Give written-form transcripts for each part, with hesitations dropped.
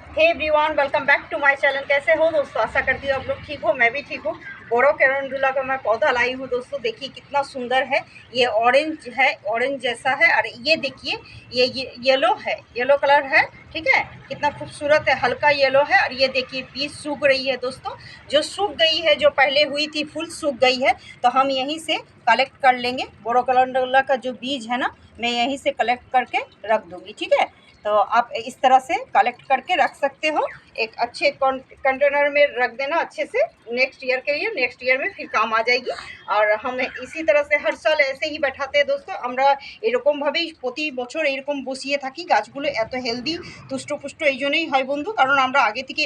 Hey everyone, welcome back to my channel. कैसे हो दोस्तों? आशा करती हूँ आप लोग ठीक हो, मैं भी ठीक हूँ। बोरो कैलेंडुला का मैं पौधा लाई हूँ दोस्तों। देखिए कितना सुंदर है। ये ऑरेंज है, ऑरेंज जैसा है। और ये देखिए ये येलो है, येलो कलर है। ठीक है, कितना खूबसूरत है, हल्का येलो है। और ये देखिए बीज सूख रही है दोस्तों, जो सूख गई है, जो पहले हुई थी फुल सूख गई है। तो हम यहीं से कलेक्ट कर लेंगे। बोरो कैलेंडुला का जो बीज है ना, मैं यहीं से कलेक्ट करके रख दूँगी। ठीक है, तो आप इस तरह से कलेक्ट करके रख सकते हो। एक अच्छे कंटेनर में रख देना अच्छे से, नेक्स्ट ईयर के लिए, नेक्स्ट ईयर में फिर काम आ जाएगी। और हम इसी तरह से हर साल ऐसे ही बैठाते हैं दोस्तों। আমরা এরকমভাবেই প্রতি বছর এরকম বসিয়ে থাকি। গাছগুলো এত হেলদি, তুষ্টপুষ্ট এই জন্যই হয় বন্ধু, কারণ আমরা আগে থেকে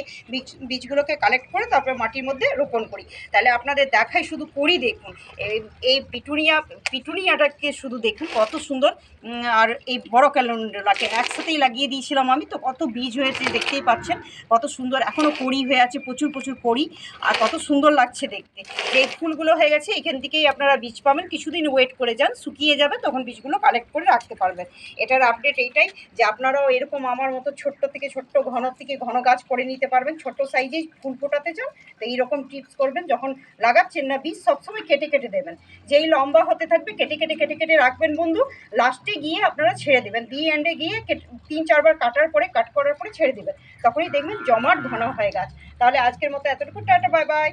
বীজগুলোকে কালেক্ট করে তারপরে মাটির মধ্যে রোপণ করি। তাহলে আপনাদের দেখাই, শুধু করি দেখুন। এই পিটুনিয়াটাকে শুধু দেখুন কত সুন্দর। আর এই বড় ক্যালেন্ডুলাকে একসাথেই লাগিয়ে দিয়েছিলাম আমি, তো কত বীজ হয়েছে দেখতেই পাচ্ছেন। কত সুন্দর, এখনও কড়ি হয়ে আছে, প্রচুর প্রচুর কড়ি। আর কত সুন্দর লাগছে দেখতে। যে ফুলগুলো হয়ে গেছে এখান থেকেই আপনারা বীজ পাবেন। কিছুদিন ওয়েট করে যান, শুকিয়ে যাবে, তখন বীজগুলো কালেক্ট করে রাখতে পারবেন। এটার আপডেট এইটাই যে আপনারাও এরকম আমার মতো ছোট্ট থেকে ছোট্ট, ঘন থেকে ঘন গাছ করে নিতে পারবেন। ছোট সাইজেই ফুল ফোটাতে চান তো এইরকম টিপস করবেন। যখন লাগাচ্ছেন না, বীজ সবসময় কেটে কেটে দেবেন। যেই লম্বা হতে থাকবে কেটে কেটে কেটে কেটে রাখবেন বন্ধু। লাস্টে গিয়ে আপনারা ছেড়ে দেবেন, দি এন্ডে গিয়ে 3-4 বার কাটার পরে, কাট করার পরে ছেড়ে দেবেন। তখনই দেখবেন জমাট ঘন হয়ে গেছে। তাহলে আজকের মতো এতটুকু, টাটা, বাই বাই।